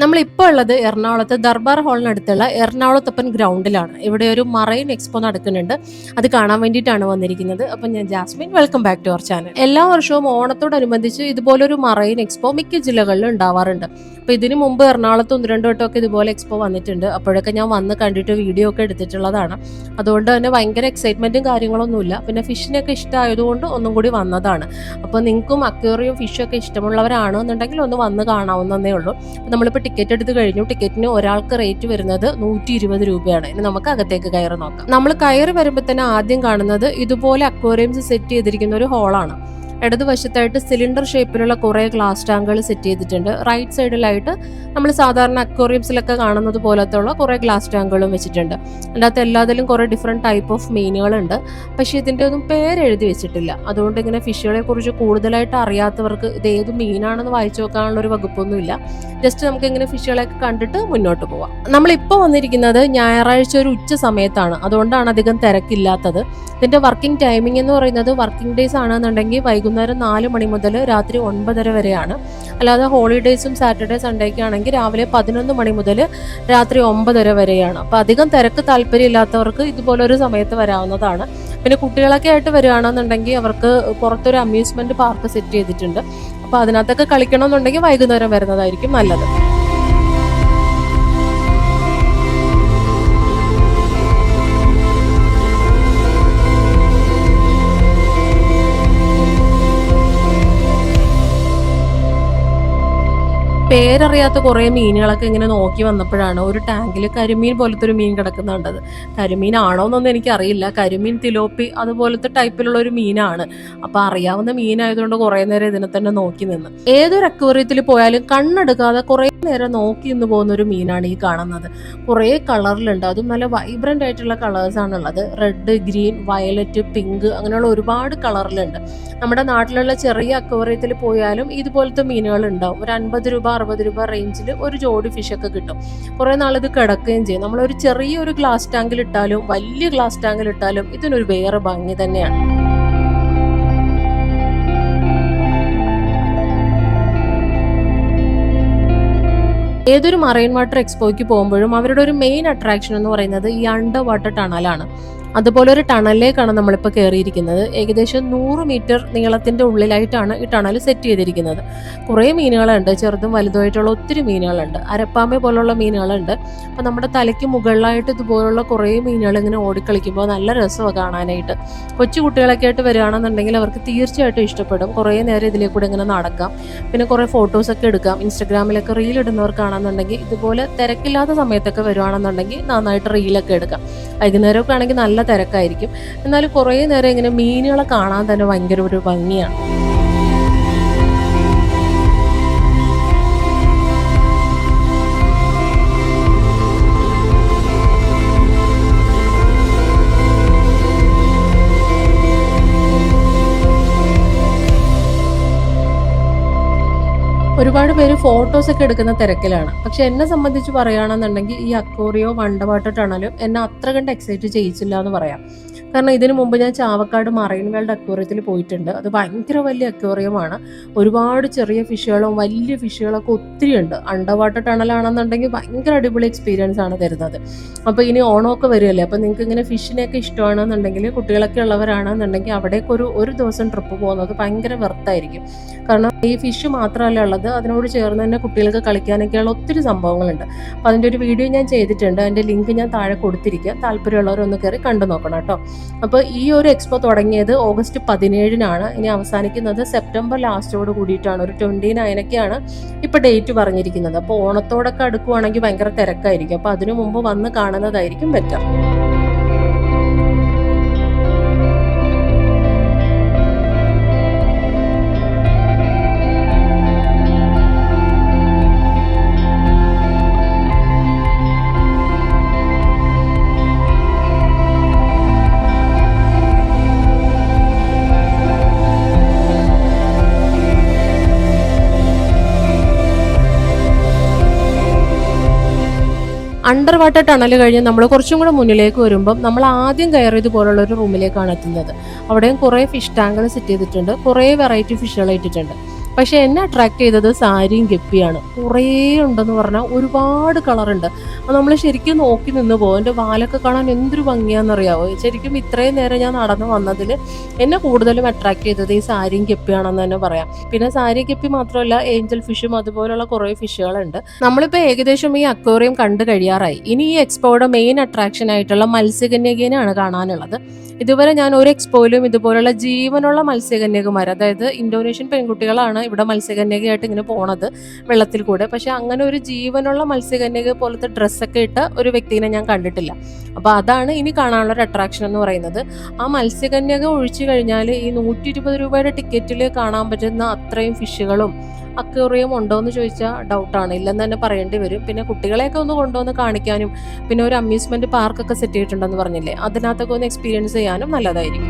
നമ്മളിപ്പോൾ ഉള്ളത് എറണാകുളത്ത് ദർബാർ ഹാളിനടുത്തുള്ള എറണാകുളത്തപ്പൻ ഗ്രൗണ്ടിലാണ്. ഇവിടെ ഒരു മറൈൻ എക്സ്പോ നടക്കുന്നുണ്ട്. അത് കാണാൻ വേണ്ടിയിട്ടാണ് വന്നിരിക്കുന്നത്. അപ്പം ഞാൻ Jasmine, welcome back to our channel. എല്ലാ വർഷവും ഓണത്തോടനുബന്ധിച്ച് ഇതുപോലൊരു മറൈൻ എക്സ്പോ മിക്ക ജില്ലകളിലും ഉണ്ടാവാറുണ്ട്. അപ്പോൾ ഇതിനു മുമ്പ് എറണാകുളത്ത് 1-2 വട്ടമൊക്കെ ഇതുപോലെ എക്സ്പോ വന്നിട്ടുണ്ട്. അപ്പോഴൊക്കെ ഞാൻ വന്ന് കണ്ടിട്ട് വീഡിയോ ഒക്കെ എടുത്തിട്ടുള്ളതാണ്. അതുകൊണ്ട് തന്നെ ഭയങ്കര എക്സൈറ്റ്മെന്റും കാര്യങ്ങളൊന്നുമില്ല. പിന്നെ ഫിഷിനൊക്കെ ഇഷ്ടമായതുകൊണ്ട് ഒന്നും കൂടി വന്നതാണ്. അപ്പോൾ നിങ്ങൾക്കും അക്വേറിയം ഫിഷൊക്കെ ഇഷ്ടമുള്ളവരാണെന്നുണ്ടെങ്കിൽ ഒന്ന് വന്ന് കാണാവുന്നതേ ഉള്ളൂ. നമ്മളിപ്പോൾ ടിക്കറ്റ് എടുത്ത് കഴിഞ്ഞു. ടിക്കറ്റിന് ഒരാൾക്ക് റേറ്റ് വരുന്നത് 120 രൂപയാണ്. ഇനി നമുക്ക് അകത്തേക്ക് കയറി നോക്കാം. നമ്മൾ കയറി വരുമ്പോൾ തന്നെ ആദ്യം കാണുന്നത് ഇതുപോലെ അക്വേറിയംസ് സെറ്റ് ചെയ്തിരിക്കുന്ന ഒരു ഹോളാണ്. ഇടതുവശത്തായിട്ട് സിലിണ്ടർ ഷേപ്പിലുള്ള കുറേ ഗ്ലാസ് ടാങ്കുകൾ സെറ്റ് ചെയ്തിട്ടുണ്ട്. റൈറ്റ് സൈഡിലായിട്ട് നമ്മൾ സാധാരണ അക്വേറിയംസിലൊക്കെ കാണുന്നത് പോലത്തെ ഉള്ള കുറേ ഗ്ലാസ് ടാങ്കുകളും വെച്ചിട്ടുണ്ട്. അതിനകത്ത് എല്ലാത്തിലും കുറേ ഡിഫറെൻറ്റ് ടൈപ്പ് ഓഫ് മീനുകളുണ്ട്. പക്ഷേ ഇതിൻ്റെ ഒന്നും പേരെഴുതി വെച്ചിട്ടില്ല. അതുകൊണ്ട് ഇങ്ങനെ ഫിഷുകളെ കുറിച്ച് കൂടുതലായിട്ട് അറിയാത്തവർക്ക് ഇത് ഏത് മീനാണെന്ന് വായിച്ചു നോക്കാനുള്ള ഒരു വകുപ്പൊന്നുമില്ല. ജസ്റ്റ് നമുക്ക് ഇങ്ങനെ ഫിഷുകളെയൊക്കെ കണ്ടിട്ട് മുന്നോട്ട് പോവാം. നമ്മളിപ്പോൾ വന്നിരിക്കുന്നത് ഞായറാഴ്ച ഒരു ഉച്ച സമയത്താണ്. അതുകൊണ്ടാണ് അധികം തിരക്കില്ലാത്തത്. ഇതിൻ്റെ വർക്കിംഗ് ടൈമിംഗ് എന്ന് പറയുന്നത് വർക്കിംഗ് ഡേയ്സ് ആണെന്നുണ്ടെങ്കിൽ വൈകുന്നേരം 4 മണി മുതൽ രാത്രി 9:30 വരെയാണ്. അല്ലാതെ ഹോളിഡേയ്സും സാറ്റർഡേ സൺഡേക്ക് ആണെങ്കിൽ രാവിലെ 11 മണി മുതൽ രാത്രി 9:30 വരെയാണ്. അപ്പോൾ അധികം തിരക്ക് താല്പര്യമില്ലാത്തവർക്ക് ഇതുപോലൊരു സമയത്ത് വരാവുന്നതാണ്. പിന്നെ കുട്ടികളൊക്കെ ആയിട്ട് വരികയാണെന്നുണ്ടെങ്കിൽ അവർക്ക് പുറത്തൊരു അമ്യൂസ്മെന്റ് പാർക്ക് സെറ്റ് ചെയ്തിട്ടുണ്ട്. അപ്പോൾ അതിനകത്തൊക്കെ കളിക്കണമെന്നുണ്ടെങ്കിൽ വൈകുന്നേരം വരുന്നതായിരിക്കും നല്ലത്. പേരറിയാത്ത കുറേ മീനുകളൊക്കെ ഇങ്ങനെ നോക്കി വന്നപ്പോഴാണ് ഒരു ടാങ്കിൽ കരിമീൻ പോലത്തെ ഒരു മീൻ കിടക്കുന്നുണ്ടത്. കരിമീൻ ആണോ എന്നൊന്നും എനിക്കറിയില്ല. കരിമീൻ, തിലോപ്പി അതുപോലത്തെ ടൈപ്പിലുള്ള ഒരു മീനാണ്. അപ്പോൾ അറിയാവുന്ന മീനായതുകൊണ്ട് കുറേ നേരം ഇതിനെ തന്നെ നോക്കി നിന്ന്. ഏതൊരു അക്വേറിയത്തിൽ പോയാലും കണ്ണെടുക്കാതെ കുറേ നേരം നോക്കി നിന്ന് പോകുന്ന ഒരു മീനാണ് ഈ കാണുന്നത്. കുറേ കളറിലുണ്ട്. അതും നല്ല വൈബ്രന്റ് ആയിട്ടുള്ള കളേഴ്സാണുള്ളത്. റെഡ്, ഗ്രീൻ, വയലറ്റ്, പിങ്ക് അങ്ങനെയുള്ള ഒരുപാട് കളറിലുണ്ട്. നമ്മുടെ നാട്ടിലുള്ള ചെറിയ അക്വേറിയത്തിൽ പോയാലും ഇതുപോലത്തെ മീനുകൾ ഉണ്ടാവും. ഒരു 50 രൂപ 60 രൂപ റേഞ്ചിൽ ഒരു ജോഡി ഫിഷൊക്കെ കിട്ടും. കുറേ നാളിത് കിടക്കുകയും ചെയ്യും. നമ്മളൊരു ചെറിയൊരു ഗ്ലാസ് ടാങ്കിൽ ഇട്ടാലും വലിയ ഗ്ലാസ് ടാങ്കിൽ ഇട്ടാലും ഇതിനൊരു വേറെ ഭംഗി തന്നെയാണ്. ഏതൊരു മറൈൻ വാട്ടർ എക്സ്പോയ്ക്ക് പോകുമ്പോഴും അവരുടെ ഒരു മെയിൻ അട്രാക്ഷൻ എന്ന് പറയുന്നത് ഈ അണ്ടർ വാട്ടർ ടണലാണ്. അതുപോലെ ഒരു ടണലിലേക്കാണ് നമ്മളിപ്പോൾ കയറിയിരിക്കുന്നത്. ഏകദേശം 100 മീറ്റർ നീളത്തിൻ്റെ ഉള്ളിലായിട്ടാണ് ഈ ടണൽ സെറ്റ് ചെയ്തിരിക്കുന്നത്. കുറേ മീനുകളുണ്ട്, ചെറുതും വലുതുമായിട്ടുള്ള ഒത്തിരി മീനുകളുണ്ട്. അരപ്പാമ്പ പോലുള്ള മീനുകളുണ്ട്. അപ്പം നമ്മുടെ തലയ്ക്ക് മുകളിലായിട്ട് ഇതുപോലുള്ള കുറേ മീനുകൾ ഇങ്ങനെ ഓടിക്കളിക്കുമ്പോൾ നല്ല രസമാണ് കാണാനായിട്ട്. കൊച്ചു കുട്ടികളൊക്കെ ആയിട്ട് വരികയാണെന്നുണ്ടെങ്കിൽ അവർക്ക് തീർച്ചയായിട്ടും ഇഷ്ടപ്പെടും. കുറേ നേരം ഇതിലേക്കൂടെ ഇങ്ങനെ നടക്കാം. പിന്നെ കുറേ ഫോട്ടോസൊക്കെ എടുക്കാം. ഇൻസ്റ്റഗ്രാമിലൊക്കെ റീൽ ഇടുന്നവർക്കാണെന്നുണ്ടെങ്കിൽ ഇതുപോലെ തിരക്കില്ലാത്ത സമയത്തൊക്കെ വരുവാണെന്നുണ്ടെങ്കിൽ നന്നായിട്ട് റീലൊക്കെ എടുക്കാം. വൈകുന്നേരമൊക്കെ ആണെങ്കിൽ നല്ല തിരക്കായിരിക്കും. എന്നാലും കുറേ നേരം ഇങ്ങനെ മീനുകളെ കാണാൻ തന്നെ ഭയങ്കര ഒരു ഭംഗിയാണ്. ഒരുപാട് പേര് ഫോട്ടോസൊക്കെ എടുക്കുന്ന തിരക്കിലാണ്. പക്ഷെ എന്നെ സംബന്ധിച്ച് പറയുകയാണെന്നുണ്ടെങ്കിൽ ഈ അക്വേറിയോ വണ്ടർവാട്ടർ ടണലും എന്നെ അത്ര കണ്ട് എക്സൈറ്റ് ചെയ്യിച്ചില്ല എന്ന് പറയാം. കാരണം ഇതിനു മുമ്പ് ഞാൻ ചാവക്കാട് മറൈൻ വേൾഡ് അക്വേറിയത്തിൽ പോയിട്ടുണ്ട്. അത് ഭയങ്കര വലിയ അക്വേറിയമാണ്. ഒരുപാട് ചെറിയ ഫിഷുകളും വലിയ ഫിഷുകളൊക്കെ ഒത്തിരി ഉണ്ട്. അണ്ടർ വാട്ടർ ടണലാണെന്നുണ്ടെങ്കിൽ ഭയങ്കര അടിപൊളി എക്സ്പീരിയൻസ് ആണ് തരുന്നത്. അപ്പോൾ ഇനി ഓണമൊക്കെ വരുമല്ലേ, അപ്പോൾ നിങ്ങൾക്ക് ഇങ്ങനെ ഫിഷിനെയൊക്കെ ഇഷ്ടമാണെന്നുണ്ടെങ്കിൽ, കുട്ടികളൊക്കെ ഉള്ളവരാണെന്നുണ്ടെങ്കിൽ അവിടേക്ക് ഒരു ദിവസം ട്രിപ്പ് പോകുന്നത് ഭയങ്കര വെർത്തായിരിക്കും. കാരണം ഈ ഫിഷ് മാത്രമല്ല ഉള്ളത്, അതിനോട് ചേർന്ന് തന്നെ കുട്ടികൾക്ക് കളിക്കാനൊക്കെയുള്ള ഒത്തിരി സംഭവങ്ങളുണ്ട്. അപ്പോൾ അതിൻ്റെ ഒരു വീഡിയോ ഞാൻ ചെയ്തിട്ടുണ്ട്. അതിൻ്റെ ലിങ്ക് ഞാൻ താഴെ കൊടുത്തിരിക്കുക. താല്പര്യമുള്ളവരൊന്ന് കയറി കണ്ടു നോക്കണം കേട്ടോ. അപ്പോൾ ഈ ഒരു എക്സ്പോ തുടങ്ങിയത് ഓഗസ്റ്റ് 17-നാണ്. ഇനി അവസാനിക്കുന്നത് സെപ്റ്റംബർ ലാസ്റ്റോട് കൂടിയിട്ടാണ്. ഒരു 29-നൊക്കെയാണ് ഇപ്പോൾ ഡേറ്റ് പറഞ്ഞിരിക്കുന്നത്. അപ്പോൾ ഓണത്തോടൊക്കെ അടുക്കുവാണെങ്കിൽ ഭയങ്കര തിരക്കായിരിക്കും. അപ്പോൾ അതിനു മുമ്പ് വന്ന് കാണുന്നതായിരിക്കും ബെറ്റർ. അണ്ടർ വാട്ടർ ടണൽ കഴിഞ്ഞ് നമ്മൾ കുറച്ചും കൂടെ മുന്നിലേക്ക് വരുമ്പം നമ്മൾ ആദ്യം കയറിയത് പോലുള്ള ഒരു റൂമിലേക്കാണ് എത്തുന്നത്. അവിടെയും കുറേ ഫിഷ് ടാങ്കുകൾ സെറ്റ് ചെയ്തിട്ടുണ്ട്. കുറേ വെറൈറ്റി ഫിഷുകൾ ഇട്ടിട്ടുണ്ട്. പക്ഷെ എന്നെ അട്രാക്ട് ചെയ്തത് സാരിയും ഗപ്പിയാണ്. കുറേ ഉണ്ടെന്ന് പറഞ്ഞാൽ ഒരുപാട് കളറുണ്ട്. അത് നമ്മൾ ശരിക്കും നോക്കി നിന്ന് പോകും. എൻ്റെ വാലൊക്കെ കാണാൻ എന്തൊരു ഭംഗിയാണെന്നറിയാവോ. ശരിക്കും ഇത്രയും നേരം ഞാൻ നടന്നു വന്നതിൽ എന്നെ കൂടുതലും അട്രാക്ട് ചെയ്തത് ഈ സാരിയും ഗപ്പിയാണെന്ന് തന്നെ പറയാം. പിന്നെ സാരി ഗപ്പി മാത്രമല്ല, ഏഞ്ചൽ ഫിഷും അതുപോലുള്ള കുറേ ഫിഷുകളുണ്ട്. നമ്മളിപ്പോൾ ഏകദേശം ഈ അക്വേറിയം കണ്ടു കഴിയാറായി. ഇനി ഈ എക്സ്പോയുടെ മെയിൻ അട്രാക്ഷൻ ആയിട്ടുള്ള മത്സ്യകന്യകേനെയാണ് കാണാനുള്ളത്. ഇതുവരെ ഞാൻ ഒരു എക്സ്പോയിലും ഇതുപോലുള്ള ജീവനുള്ള മത്സ്യകന്യകമാർ, അതായത് ഇന്തോനേഷ്യൻ പെൺകുട്ടികളാണ് ഇവിടെ മത്സ്യകന്യകയായിട്ട് ഇങ്ങനെ പോണത് വെള്ളത്തിൽ കൂടെ. പക്ഷെ അങ്ങനെ ഒരു ജീവനുള്ള മത്സ്യകന്യക പോലത്തെ ഡ്രസ്സൊക്കെ ഇട്ട ഒരു വ്യക്തിനെ ഞാൻ കണ്ടിട്ടില്ല. അപ്പോൾ അതാണ് ഇനി കാണാനുള്ള ഒരു അട്രാക്ഷൻ എന്ന് പറയുന്നത്. ആ മത്സ്യകന്യക ഒഴിച്ചു കഴിഞ്ഞാൽ ഈ 120 രൂപയുടെ ടിക്കറ്റിൽ കാണാൻ പറ്റുന്ന അത്രയും ഫിഷുകളും അക്വേറിയം ഉണ്ടോ എന്ന് ചോദിച്ചാൽ ഡൗട്ടാണ്, ഇല്ലെന്ന് തന്നെ പറയേണ്ടി വരും. പിന്നെ കുട്ടികളെയൊക്കെ ഒന്ന് കൊണ്ടുവന്ന് കാണിക്കാനും പിന്നെ ഒരു അമ്യൂസ്മെന്റ് പാർക്കൊക്കെ സെറ്റ് ചെയ്തിട്ടുണ്ടെന്ന് പറഞ്ഞില്ലേ, അതിനകത്തൊക്കെ ഒന്ന് എക്സ്പീരിയൻസ് ചെയ്യാനും നല്ലതായിരിക്കും.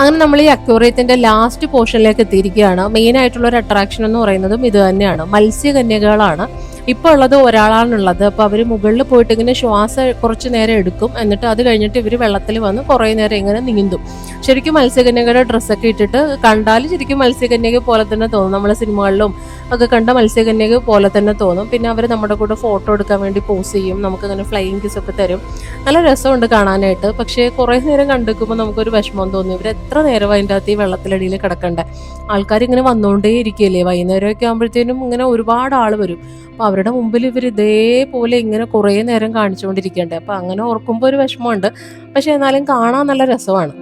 അങ്ങനെ നമ്മൾ ഈ അക്വേറിയത്തിന്റെ ലാസ്റ്റ് പോർഷനിലേക്ക് എത്തിയിരിക്കുകയാണ്. മെയിൻ ആയിട്ടുള്ള ഒരു അട്രാക്ഷൻ എന്ന് പറയുന്നതും ഇത് തന്നെയാണ്, മത്സ്യകന്യകകളാണ്. ഇപ്പോൾ ഉള്ളത് ഒരാളാണുള്ളത്. അപ്പോൾ അവർ മുകളിൽ പോയിട്ട് ഇങ്ങനെ ശ്വാസം കുറച്ച് നേരം എടുക്കും, എന്നിട്ട് അത് കഴിഞ്ഞിട്ട് ഇവർ വെള്ളത്തിൽ വന്ന് കുറേ നേരം ഇങ്ങനെ നീന്തും. ശരിക്കും മത്സ്യകന്യകയുടെ ഡ്രസ്സൊക്കെ ഇട്ടിട്ട് കണ്ടാൽ ശരിക്കും മത്സ്യകന്യക പോലെ തന്നെ തോന്നും. നമ്മളെ സിനിമകളിലും ഒക്കെ കണ്ട മത്സ്യകന്യക പോലെ തന്നെ തോന്നും. പിന്നെ അവർ നമ്മുടെ കൂടെ ഫോട്ടോ എടുക്കാൻ വേണ്ടി പോസ് ചെയ്യും, നമുക്കങ്ങനെ ഫ്ലൈയിങ് കിസ് ഒക്കെ തരും. നല്ല രസമുണ്ട് കാണാനായിട്ട്. പക്ഷേ കുറേ നേരം കണ്ടെടുക്കുമ്പോൾ നമുക്കൊരു വിഷമം തോന്നും. ഇവർ എത്ര നേരം അതിൻ്റെ അകത്ത് ഈ വെള്ളത്തിലടിയിൽ കിടക്കണ്ടേ. ആൾക്കാർ ഇങ്ങനെ വന്നുകൊണ്ടേ ഇരിക്കുകയല്ലേ. വൈകുന്നേരമൊക്കെ ആകുമ്പോഴത്തേനും ഇങ്ങനെ ഒരുപാട് ആൾ വരും. അപ്പോൾ അവരുടെ മുമ്പിൽ ഇവർ ഇതേപോലെ ഇങ്ങനെ കുറേ നേരം കാണിച്ചുകൊണ്ടിരിക്കണ്ടേ. അപ്പോൾ അങ്ങനെ ഓർക്കുമ്പോൾ ഒരു വിഷമമുണ്ട്. പക്ഷെ എന്നാലും കാണാൻ നല്ല രസമാണ്.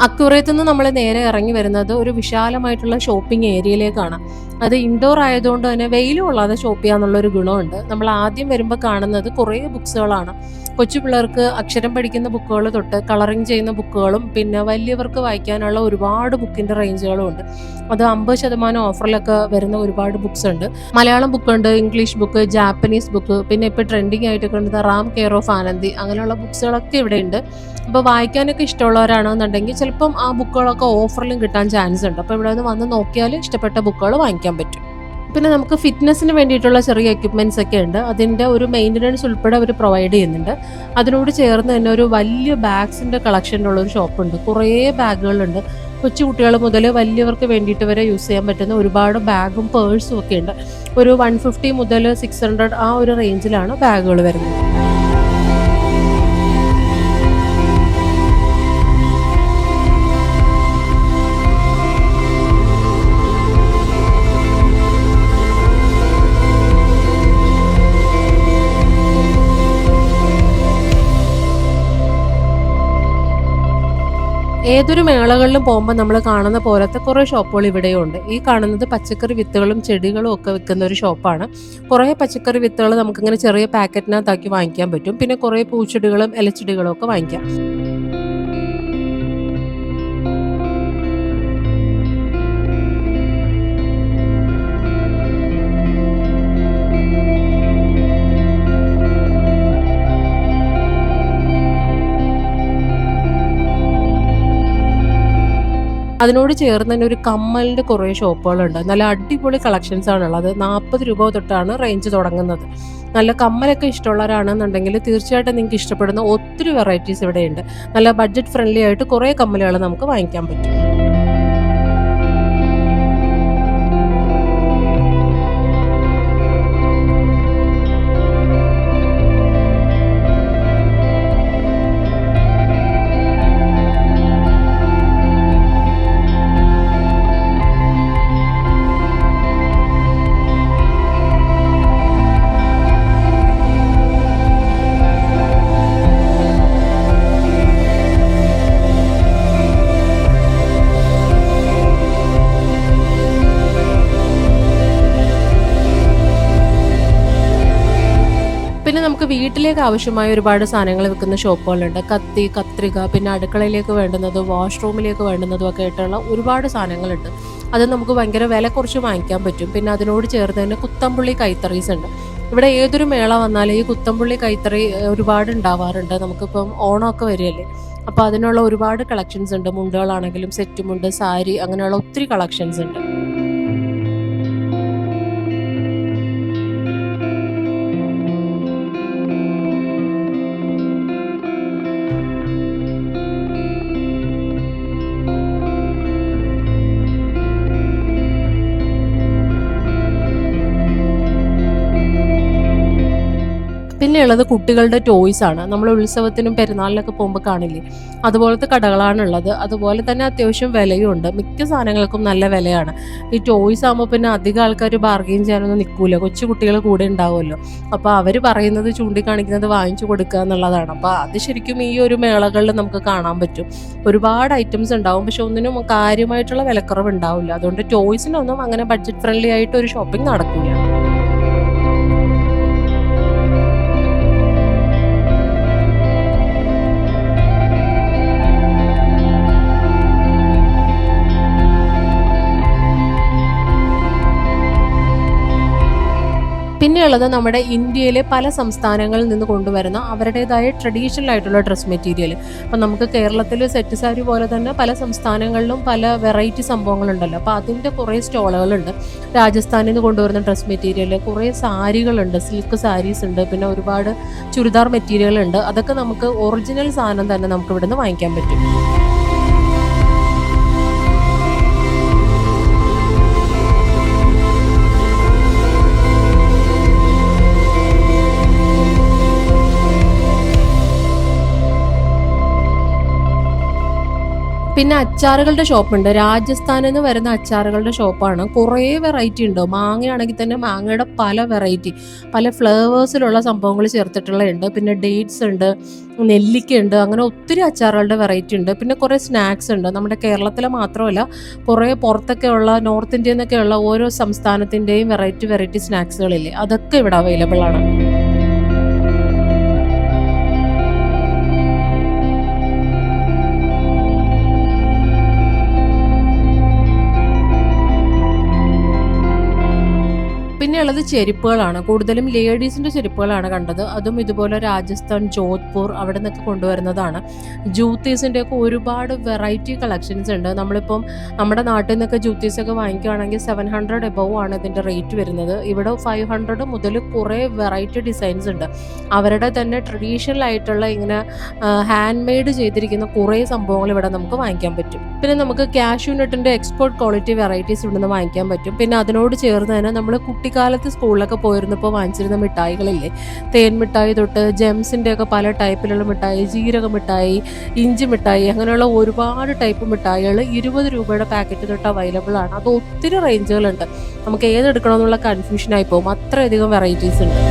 അക്വേറിയത്തിൽ നിന്ന് നമ്മൾ നേരെ ഇറങ്ങി വരുന്നത് ഒരു വിശാലമായിട്ടുള്ള ഷോപ്പിംഗ് ഏരിയയിലേക്കാണ്. അത് ഇൻഡോർ ആയതുകൊണ്ട് തന്നെ വെയിലും കൊള്ളാതെ ഷോപ്പ് ചെയ്യാന്നുള്ളൊരു ഗുണമുണ്ട്. നമ്മൾ ആദ്യം വരുമ്പോൾ കാണുന്നത് കുറേ ബുക്സുകളാണ്. കൊച്ചു പിള്ളേർക്ക് അക്ഷരം പഠിക്കുന്ന ബുക്കുകൾ തൊട്ട് കളറിങ് ചെയ്യുന്ന ബുക്കുകളും പിന്നെ വലിയവർക്ക് വായിക്കാനുള്ള ഒരുപാട് ബുക്കിൻ്റെ റേഞ്ചുകളും ഉണ്ട്. അത് 50% ഓഫറിലൊക്കെ വരുന്ന ഒരുപാട് ബുക്സ് ഉണ്ട്. മലയാളം ബുക്കുണ്ട്, ഇംഗ്ലീഷ് ബുക്ക്, ജാപ്പനീസ് ബുക്ക്, പിന്നെ ഇപ്പോൾ ട്രെൻഡിങ് ആയിട്ട് കണ്ടത് റാം കെയർ ഓഫ് ആനന്ദി, അങ്ങനെയുള്ള ബുക്സുകളൊക്കെ ഇവിടെ ഉണ്ട്. അപ്പോൾ വായിക്കാനൊക്കെ ഇഷ്ടമുള്ളവരാണെന്നുണ്ടെങ്കിൽ ചിലപ്പം ആ ബുക്കുകളൊക്കെ ഓഫറിലും കിട്ടാൻ ചാൻസ് ഉണ്ട്. അപ്പോൾ ഇവിടെ വന്ന് നോക്കിയാൽ ഇഷ്ടപ്പെട്ട ബുക്കുകൾ വാങ്ങിക്കാൻ പറ്റും. പിന്നെ നമുക്ക് ഫിറ്റ്നസ്സിന് വേണ്ടിയിട്ടുള്ള ചെറിയ എക്യുപ്മെൻറ്റ്സ് ഒക്കെ ഉണ്ട്. അതിൻ്റെ ഒരു മെയിൻ്റനൻസ് ഉൾപ്പെടെ അവർ പ്രൊവൈഡ് ചെയ്യുന്നുണ്ട്. അതിനോട് ചേർന്ന് തന്നെ ഒരു വലിയ ബാഗ്സിൻ്റെ കളക്ഷനുള്ള ഒരു ഷോപ്പുണ്ട്. കുറേ ബാഗുകളുണ്ട്. കൊച്ചു കുട്ടികൾ മുതൽ വലിയവർക്ക് വേണ്ടിയിട്ട് വരെ യൂസ് ചെയ്യാൻ പറ്റുന്ന ഒരുപാട് ബാഗും പേഴ്സും ഒക്കെ ഉണ്ട്. ഒരു 150 മുതൽ 600 ആ ഒരു റേഞ്ചിലാണ് ബാഗുകൾ വരുന്നത്. ഏതൊരു മേളകളിലും പോകുമ്പോൾ നമ്മൾ കാണുന്ന പോലത്തെ കുറേ ഷോപ്പുകൾ ഇവിടെയുണ്ട്. ഈ കാണുന്നത് പച്ചക്കറി വിത്തുകളും ചെടികളും ഒക്കെ വിൽക്കുന്ന ഒരു ഷോപ്പാണ്. കുറേ പച്ചക്കറി വിത്തുകൾ നമുക്കിങ്ങനെ ചെറിയ പാക്കറ്റിനകത്താക്കി വാങ്ങിക്കാൻ പറ്റും. പിന്നെ കുറേ പൂച്ചെടികളും ഇലച്ചെടികളും ഒക്കെ വാങ്ങിക്കാം. അതിനോട് ചേർന്ന് തന്നെ ഒരു കമ്മലിൻ്റെ കുറേ ഷോപ്പുകളുണ്ട്. നല്ല അടിപൊളി കളക്ഷൻസ് ആണുള്ളത്. 40 രൂപ തൊട്ടാണ് റേഞ്ച് തുടങ്ങുന്നത്. നല്ല കമ്മലൊക്കെ ഇഷ്ടമുള്ളവരാണെന്നുണ്ടെങ്കിൽ തീർച്ചയായിട്ടും നിങ്ങൾക്ക് ഇഷ്ടപ്പെടുന്ന ഒത്തിരി വെറൈറ്റീസ് ഇവിടെയുണ്ട്. നല്ല ബഡ്ജറ്റ് ഫ്രണ്ട്ലി ആയിട്ട് കുറേ കമ്മലുകൾ നമുക്ക് വാങ്ങിക്കാൻ പറ്റും. വീട്ടിലേക്ക് ആവശ്യമായ ഒരുപാട് സാധനങ്ങൾ വിൽക്കുന്ന ഷോപ്പുകളുണ്ട്. കത്തി, കത്രിക, പിന്നെ അടുക്കളയിലേക്ക് വേണ്ടുന്നതും വാഷ്റൂമിലേക്ക് വേണ്ടുന്നതും ഒക്കെ ആയിട്ടുള്ള ഒരുപാട് സാധനങ്ങളുണ്ട്. അത് നമുക്ക് ഭയങ്കര വില കുറച്ച് വാങ്ങിക്കാൻ പറ്റും. പിന്നെ അതിനോട് ചേർന്ന് തന്നെ കുത്തമ്പുള്ളി കൈത്തറീസ് ഉണ്ട്. ഇവിടെ ഏതൊരു മേള വന്നാലും ഈ കുത്തമ്പുള്ളി കൈത്തറി ഒരുപാട് ഉണ്ടാവാറുണ്ട്. നമുക്കിപ്പം ഓണമൊക്കെ വരികയല്ലേ, അപ്പോൾ അതിനുള്ള ഒരുപാട് കളക്ഷൻസ് ഉണ്ട്. മുണ്ടുകളാണെങ്കിലും സെറ്റ് മുണ്ട്, സാരി, അങ്ങനെയുള്ള ഒത്തിരി കളക്ഷൻസ് ഉണ്ട്. പിന്നെ ഉള്ളത് കുട്ടികളുടെ ടോയ്സ് ആണ്. നമ്മൾ ഉത്സവത്തിനും പെരുന്നാളിനൊക്കെ പോകുമ്പോൾ കാണില്ലേ, അതുപോലത്തെ കടകളാണുള്ളത്. അതുപോലെ തന്നെ അത്യാവശ്യം വിലയും ഉണ്ട്. മിക്ക സാധനങ്ങൾക്കും നല്ല വിലയാണ്. ഈ ടോയ്സ് ആകുമ്പോൾ പിന്നെ അധികം ആൾക്കാർ ബാർഗെയിൻ ചെയ്യാനൊന്നും നിൽക്കില്ല. കൊച്ചു കുട്ടികൾ കൂടെ ഉണ്ടാവുമല്ലോ, അപ്പോൾ അവർ പറയുന്നത് ചൂണ്ടിക്കാണിക്കുന്നത് വാങ്ങിച്ചു കൊടുക്കുക എന്നുള്ളതാണ്. അപ്പോൾ അത് ശരിക്കും ഈ ഒരു മേളകളിൽ നമുക്ക് കാണാൻ പറ്റും. ഒരുപാട് ഐറ്റംസ് ഉണ്ടാവും, പക്ഷെ ഒന്നിനും കാര്യമായിട്ടുള്ള വിലക്കുറവ് ഉണ്ടാവില്ല. അതുകൊണ്ട് ടോയ്സിനൊന്നും അങ്ങനെ ബഡ്ജറ്റ് ഫ്രണ്ട്ലി ആയിട്ട് ഒരു ഷോപ്പിംഗ് നടക്കില്ല. പിന്നെയുള്ളത് നമ്മുടെ ഇന്ത്യയിലെ പല സംസ്ഥാനങ്ങളിൽ നിന്ന് കൊണ്ടുവരുന്ന അവരുടേതായ ട്രഡീഷണൽ ആയിട്ടുള്ള ഡ്രസ് മെറ്റീരിയൽ. അപ്പം നമുക്ക് കേരളത്തിൽ സെറ്റ് സാരി പോലെ തന്നെ പല സംസ്ഥാനങ്ങളിലും പല വെറൈറ്റി സംഭവങ്ങളുണ്ടല്ലോ. അപ്പോൾ അതിൻ്റെ കുറേ സ്റ്റോളുകളുണ്ട്. രാജസ്ഥാനിൽ നിന്ന് കൊണ്ടുവരുന്ന ഡ്രസ് മെറ്റീരിയൽ, കുറേ സാരികളുണ്ട്, സിൽക്ക് സാരീസ് ഉണ്ട്, പിന്നെ ഒരുപാട് ചുരിദാർ മെറ്റീരിയൽ ഉണ്ട്. അതൊക്കെ നമുക്ക് ഒറിജിനൽ സാധനം തന്നെ നമുക്ക് ഇവിടുന്ന് വാങ്ങിക്കാൻ പറ്റും. പിന്നെ അച്ചാറുകളുടെ ഷോപ്പുണ്ട്. രാജസ്ഥാനിൽ നിന്ന് വരുന്ന അച്ചാറുകളുടെ ഷോപ്പാണ്. കുറേ വെറൈറ്റി ഉണ്ട്. മാങ്ങയാണെങ്കിൽ തന്നെ മാങ്ങയുടെ പല വെറൈറ്റി, പല ഫ്ലേവേഴ്സിലുള്ള സംഭവങ്ങൾ ചേർത്തിട്ടുള്ളതുണ്ട്. പിന്നെ ഡേറ്റ്സ് ഉണ്ട്, നെല്ലിക്കയുണ്ട്, അങ്ങനെ ഒത്തിരി അച്ചാറുകളുടെ വെറൈറ്റി ഉണ്ട്. പിന്നെ കുറേ സ്നാക്സ് ഉണ്ട്. നമ്മുടെ കേരളത്തിലെ മാത്രമല്ല, കുറേ പുറത്തൊക്കെ ഉള്ള നോർത്ത് ഇന്ത്യയിൽ നിന്നൊക്കെയുള്ള ഓരോ സംസ്ഥാനത്തിൻ്റെയും വെറൈറ്റി സ്നാക്സുകളില്ലേ, അതൊക്കെ ഇവിടെ അവൈലബിൾ ആണ്. പിന്നെയുള്ളത് ചെരുപ്പുകളാണ്. കൂടുതലും ലേഡീസിൻ്റെ ചെരുപ്പുകളാണ് കണ്ടത്. അതും ഇതുപോലെ രാജസ്ഥാൻ, ജോധ്പൂർ അവിടെ നിന്നൊക്കെ കൊണ്ടുവരുന്നതാണ്. ജൂത്തീസിൻ്റെയൊക്കെ ഒരുപാട് വെറൈറ്റി കളക്ഷൻസ് ഉണ്ട്. നമ്മളിപ്പം നമ്മുടെ നാട്ടിൽ നിന്നൊക്കെ ജൂത്തീസൊക്കെ വാങ്ങിക്കുകയാണെങ്കിൽ 700 എബവ് ആണ് ഇതിൻ്റെ റേറ്റ് വരുന്നത്. ഇവിടെ 500 മുതൽ കുറേ വെറൈറ്റി ഡിസൈൻസ് ഉണ്ട്. അവരുടെ തന്നെ ട്രഡീഷണൽ ആയിട്ടുള്ള ഇങ്ങനെ ഹാൻഡ് മെയ്ഡ് ചെയ്തിരിക്കുന്ന കുറേ സംഭവങ്ങൾ ഇവിടെ നമുക്ക് വാങ്ങിക്കാൻ പറ്റും. പിന്നെ നമുക്ക് കാഷ്യൂ നട്ടിൻ്റെ എക്സ്പോർട്ട് ക്വാളിറ്റി വെറൈറ്റീസ് ഇവിടുന്ന് വാങ്ങിക്കാൻ പറ്റും. പിന്നെ അതിനോട് ചേർന്ന് തന്നെ നമ്മൾ കുട്ടിക്കാലത്ത് സ്കൂളിലൊക്കെ പോയിരുന്നപ്പോൾ വാങ്ങിച്ചിരുന്ന മിഠായികളില്ലേ, തേൻ മിഠായി തൊട്ട് ജെംസിൻ്റെ ഒക്കെ പല ടൈപ്പിലുള്ള മിഠായി, ജീരക മിഠായി, ഇഞ്ചി മിഠായി, അങ്ങനെയുള്ള ഒരുപാട് ടൈപ്പ് മിഠായികൾ 20 രൂപയുടെ പാക്കറ്റ് തൊട്ട് അവൈലബിൾ ആണ്. അത് ഒത്തിരി റേഞ്ചുകളുണ്ട്. നമുക്ക് ഏതെടുക്കണമെന്നുള്ള കൺഫ്യൂഷനായി പോകും, അത്രയധികം വെറൈറ്റീസ് ഉണ്ട്.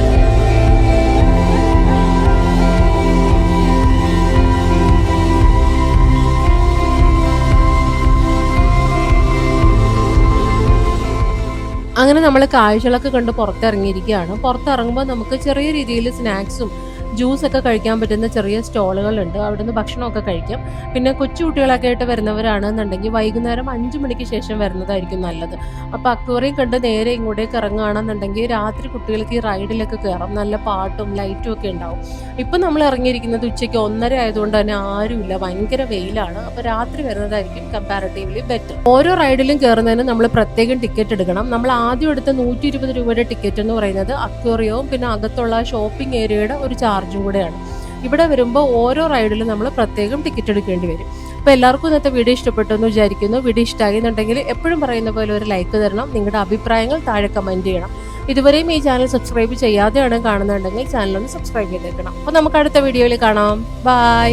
അങ്ങനെ നമ്മൾ കാഴ്ചകളൊക്കെ കണ്ട് പുറത്തിറങ്ങിയിരിക്കുകയാണ്. പുറത്തിറങ്ങുമ്പോൾ നമുക്ക് ചെറിയ രീതിയിൽ സ്നാക്സും ജ്യൂസൊക്കെ കഴിക്കാൻ പറ്റുന്ന ചെറിയ സ്റ്റോളുകളുണ്ട്. അവിടെ നിന്ന് ഭക്ഷണമൊക്കെ കഴിക്കാം. പിന്നെ കൊച്ചു കുട്ടികളൊക്കെ ആയിട്ട് വരുന്നവരാണെന്നുണ്ടെങ്കിൽ വൈകുന്നേരം 5 മണിക്ക് ശേഷം വരുന്നതായിരിക്കും നല്ലത്. അപ്പോൾ അക്വേറിയം കണ്ട് നേരെ ഇങ്ങോട്ടേക്ക് ഇറങ്ങുകയാണെന്നുണ്ടെങ്കിൽ രാത്രി കുട്ടികൾക്ക് ഈ റൈഡിലൊക്കെ കയറാം. നല്ല പാട്ടും ലൈറ്റും ഒക്കെ ഉണ്ടാവും. ഇപ്പം നമ്മൾ ഇറങ്ങിയിരിക്കുന്നത് ഉച്ചയ്ക്ക് 1:30 ആയതുകൊണ്ട് തന്നെ ആരുമില്ല, ഭയങ്കര വെയിലാണ്. അപ്പോൾ രാത്രി വരുന്നതായിരിക്കും കമ്പാരിറ്റീവ്ലി ബെറ്റർ. ഓരോ റൈഡിലും കയറുന്നതിന് നമ്മൾ പ്രത്യേകം ടിക്കറ്റ് എടുക്കണം. നമ്മൾ ആദ്യം എടുത്ത 120 രൂപയുടെ ടിക്കറ്റ് എന്ന് പറയുന്നത് അക്വേറിയവും പിന്നെ അകത്തുള്ള ഷോപ്പിംഗ് ഏരിയയുടെ ഒരു ചാർജും കൂടെയാണ്. ഇവിടെ വരുമ്പോൾ ഓരോ റൈഡിലും നമ്മൾ പ്രത്യേകം ടിക്കറ്റ് എടുക്കേണ്ടി വരും. അപ്പോൾ എല്ലാവർക്കും ഇന്നത്തെ വീഡിയോ ഇഷ്ടപ്പെട്ടു എന്ന് വിചാരിക്കുന്നു. വീഡിയോ ഇഷ്ടമാകുന്നുണ്ടെങ്കിൽ എപ്പോഴും പറയുന്ന പോലെ ഒരു ലൈക്ക് തരണം. നിങ്ങളുടെ അഭിപ്രായങ്ങൾ താഴെ കമൻറ്റ് ചെയ്യണം. ഇതുവരെയും ഈ ചാനൽ സബ്സ്ക്രൈബ് ചെയ്യാതെയാണ് കാണുന്നുണ്ടെങ്കിൽ ചാനലൊന്ന് സബ്സ്ക്രൈബ് ചെയ്തേക്കണം. അപ്പോൾ നമുക്ക് അടുത്ത വീഡിയോയിൽ കാണാം. ബൈ.